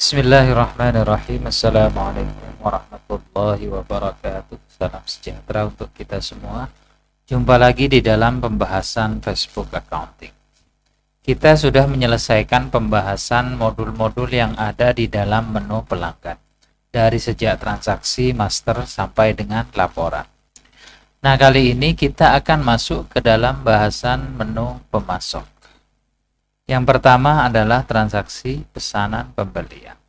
Bismillahirrahmanirrahim. Assalamualaikum warahmatullahi wabarakatuh. Salam sejahtera untuk kita semua. Jumpa lagi di dalam pembahasan Facebook Accounting. Kita sudah menyelesaikan pembahasan modul-modul yang ada di dalam menu pelanggan, dari sejak transaksi, master, sampai dengan laporan. Nah, kali ini kita akan masuk ke dalam bahasan menu pemasok. Yang pertama adalah transaksi pesanan pembelian.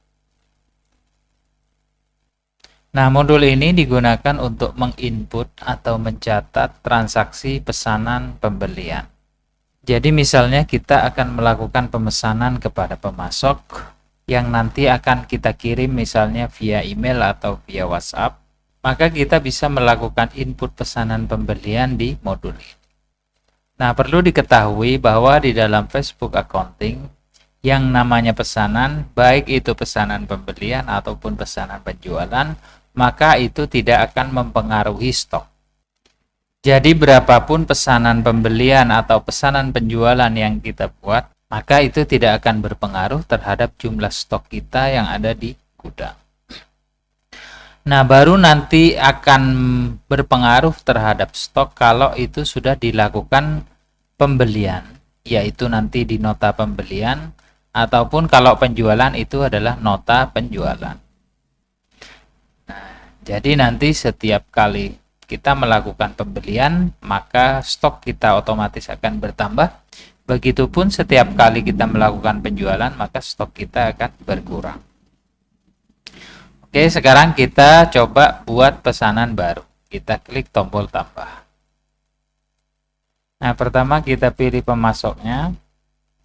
Nah, modul ini digunakan untuk menginput atau mencatat transaksi pesanan pembelian. Jadi misalnya kita akan melakukan pemesanan kepada pemasok yang nanti akan kita kirim misalnya via email atau via WhatsApp, maka kita bisa melakukan input pesanan pembelian di modul ini. Nah, perlu diketahui bahwa di dalam Facebook Accounting yang namanya pesanan, baik itu pesanan pembelian ataupun pesanan penjualan, maka itu tidak akan mempengaruhi stok. Jadi berapapun pesanan pembelian atau pesanan penjualan yang kita buat, maka itu tidak akan berpengaruh terhadap jumlah stok kita yang ada di gudang. Nah, baru nanti akan berpengaruh terhadap stok kalau itu sudah dilakukan pembelian, yaitu nanti di nota pembelian, ataupun kalau penjualan itu adalah nota penjualan. Nah, jadi nanti setiap kali kita melakukan pembelian, maka stok kita otomatis akan bertambah. Begitupun setiap kali kita melakukan penjualan, maka stok kita akan berkurang. Oke, sekarang kita coba buat pesanan baru. Kita klik tombol tambah. Nah, pertama kita pilih pemasoknya.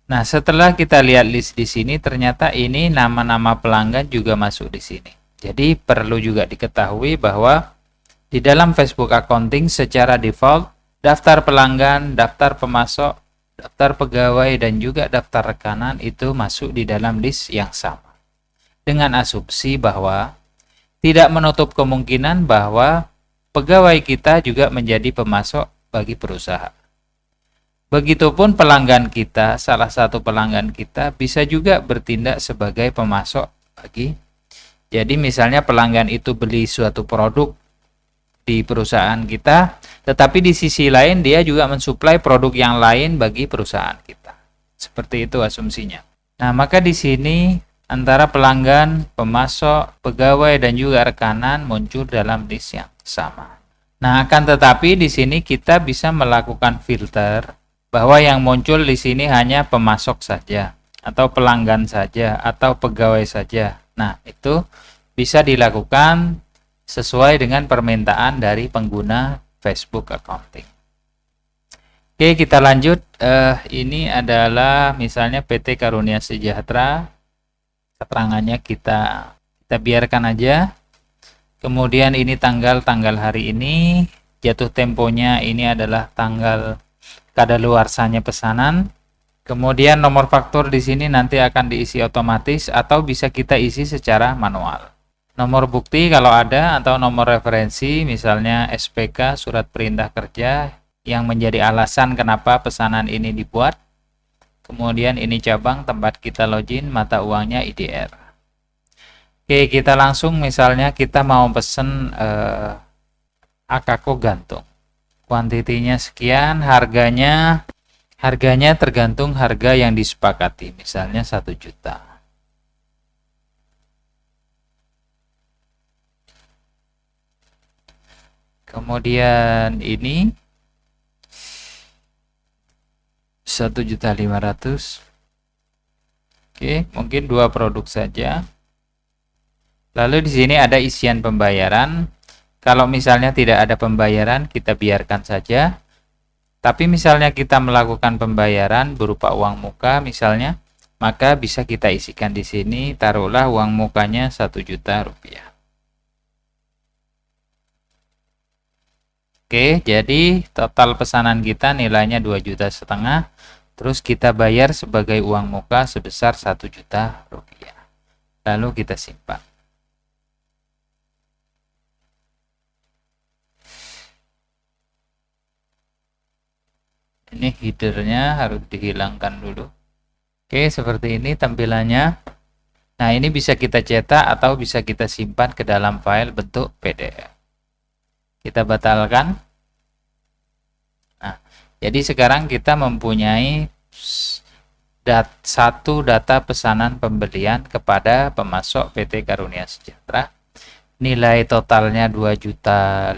Nah, setelah kita lihat list di sini, ternyata ini nama-nama pelanggan juga masuk di sini. Jadi perlu juga diketahui bahwa di dalam Facebook Accounting secara default, daftar pelanggan, daftar pemasok, daftar pegawai, dan juga daftar rekanan itu masuk di dalam list yang sama. Dengan asumsi bahwa tidak menutup kemungkinan bahwa pegawai kita juga menjadi pemasok bagi perusahaan. Begitupun pelanggan kita, salah satu pelanggan kita bisa juga bertindak sebagai pemasok bagi. Jadi misalnya pelanggan itu beli suatu produk di perusahaan kita, tetapi di sisi lain dia juga mensuplai produk yang lain bagi perusahaan kita. Seperti itu asumsinya. Nah, maka di sini antara pelanggan, pemasok, pegawai, dan juga rekanan muncul dalam list yang sama. Nah, akan tetapi di sini kita bisa melakukan filter bahwa yang muncul di sini hanya pemasok saja, atau pelanggan saja, atau pegawai saja. Nah, itu bisa dilakukan sesuai dengan permintaan dari pengguna Facebook Accounting. Oke, kita lanjut. Ini adalah misalnya PT Karunia Sejahtera. Keterangannya kita biarkan aja. Kemudian ini tanggal hari ini, jatuh temponya ini adalah tanggal kadaluarsanya pesanan. Kemudian nomor faktur di sini nanti akan diisi otomatis atau bisa kita isi secara manual. Nomor bukti kalau ada atau nomor referensi misalnya SPK, surat perintah kerja yang menjadi alasan kenapa pesanan ini dibuat. Kemudian ini cabang tempat kita login, mata uangnya IDR. Oke, kita langsung misalnya kita mau pesen akako gantung. Kuantitinya sekian, harganya tergantung harga yang disepakati, misalnya 1 juta. Kemudian ini 1.500.000. Oke, mungkin 2 produk saja. Lalu di sini ada isian pembayaran. Kalau misalnya tidak ada pembayaran, kita biarkan saja. Tapi misalnya kita melakukan pembayaran berupa uang muka misalnya, maka bisa kita isikan di sini, taruhlah uang mukanya 1 juta rupiah. Oke, jadi total pesanan kita nilainya 2,5 juta. Terus kita bayar sebagai uang muka sebesar 1 juta rupiah. Lalu kita simpan. Ini headernya harus dihilangkan dulu. Oke, seperti ini tampilannya. Nah, ini bisa kita cetak atau bisa kita simpan ke dalam file bentuk PDF. Kita batalkan. Nah, jadi sekarang kita mempunyai satu data pesanan pembelian kepada pemasok PT Karunia Sejahtera. Nilai totalnya 2.500.000.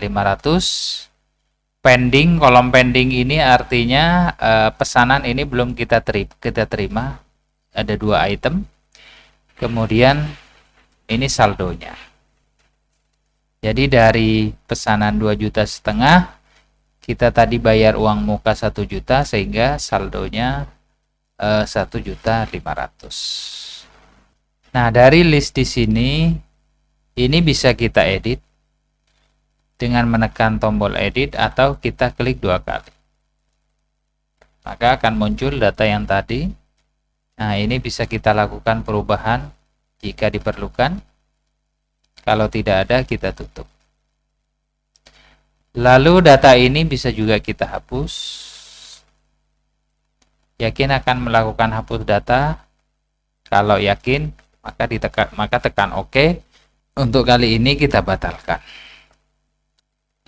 Pending, kolom pending ini artinya pesanan ini belum kita terima. Ada 2 item. Kemudian ini saldonya. Jadi dari pesanan 2,5 juta, kita tadi bayar uang muka 1 juta sehingga saldonya 1.500.000. Nah, dari list di sini ini bisa kita edit dengan menekan tombol edit atau kita klik 2 kali. Maka akan muncul data yang tadi. Nah, ini bisa kita lakukan perubahan jika diperlukan. Kalau tidak ada, kita tutup. Lalu data ini bisa juga kita hapus. Yakin akan melakukan hapus data? Kalau yakin, maka tekan OK. Untuk kali ini kita batalkan.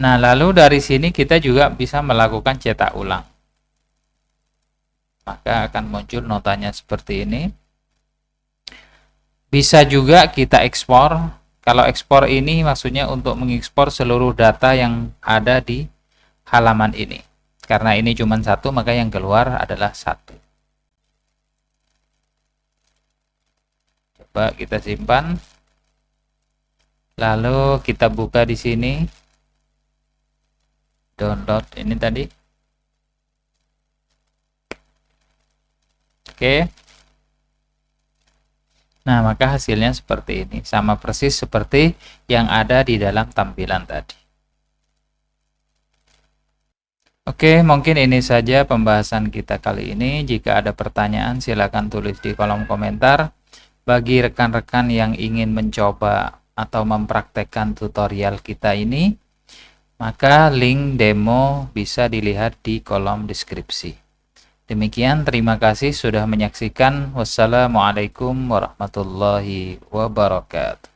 Nah, lalu dari sini kita juga bisa melakukan cetak ulang. Maka akan muncul notanya seperti ini. Bisa juga kita ekspor. Kalau ekspor ini maksudnya untuk mengekspor seluruh data yang ada di halaman ini. Karena ini cuma 1, maka yang keluar adalah 1. Coba kita simpan. Lalu kita buka di sini. Download ini tadi. Oke. Nah, maka hasilnya seperti ini. Sama persis seperti yang ada di dalam tampilan tadi. Oke, mungkin ini saja pembahasan kita kali ini. Jika ada pertanyaan, silakan tulis di kolom komentar. Bagi rekan-rekan yang ingin mencoba atau mempraktekkan tutorial kita ini, maka link demo bisa dilihat di kolom deskripsi. Demikian, terima kasih sudah menyaksikan. Wassalamualaikum warahmatullahi wabarakatuh.